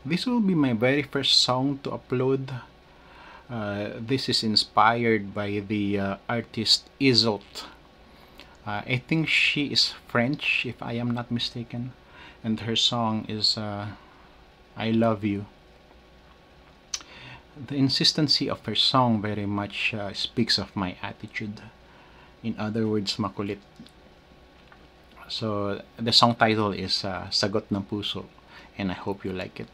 This will be my very first song to upload. This is inspired by the artist Isolt. I think she is French, if I am not mistaken, and her song is I Love You. The insistency of her song very much speaks of my attitude. In other words, makulit. So the song title is Sagot ng Puso, and I hope you like it.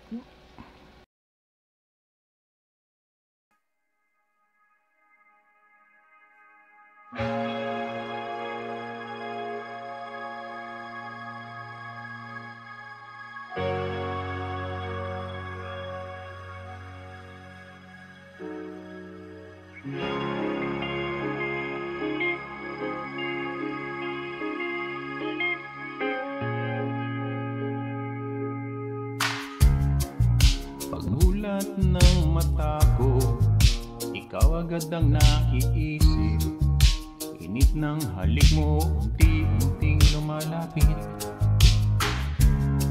Pagmulat ng mata ko, ikaw agad ang nakiisip. Init ng halik mo, unti-unting lumalapit.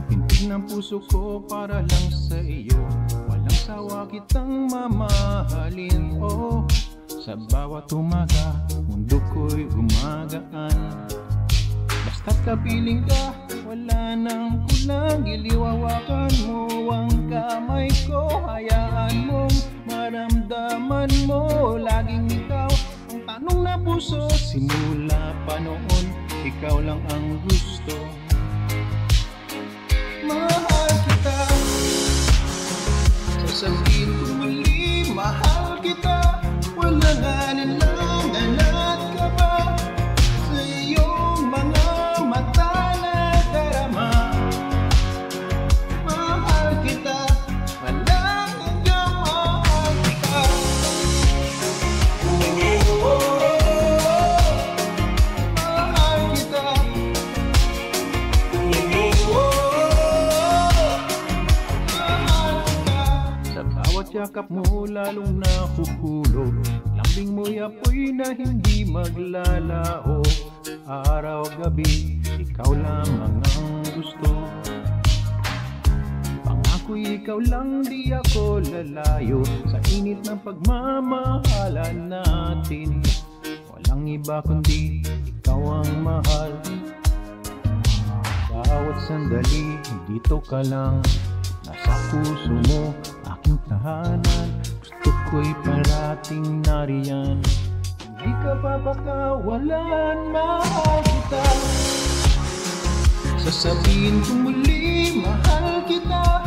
Pintig ng puso ko para lang sa iyo, walang sawa kitang mamahalin. Oh, sa bawat umaga, mundo ko'y gumagaan. Basta't kapiling ka, wala nang kulang. Giliwawakan mo ang kamay ko, hayaan mong maramdaman mo. Laging ikaw ang tanong na puso, simula pa noon, ikaw lang ang gusto. Mahal kita, sasabihin ko muli, mahal kita. Walang alinlangan at kaba sa iyong mga mata na darama. Mahal kita, walang hanggang mahal kita. Mahal kita. Mahal kita. Sa bawat yakap mo lalong nahuhulog, lambing mo'y apoy na hindi maglalaho. Araw-gabi, ikaw lamang ang gusto. Pangako'y ikaw lang, di ako lalayo. Sa init ng pagmamahalan natin, walang iba kundi ikaw ang mahal. Bawat sandali, dito ka lang. Nasa puso mo, aking tahanan. Gusto ko'y parating nariyan. Di ka papakawalan, mahal kita. Sasabihin ko muli, mahal kita.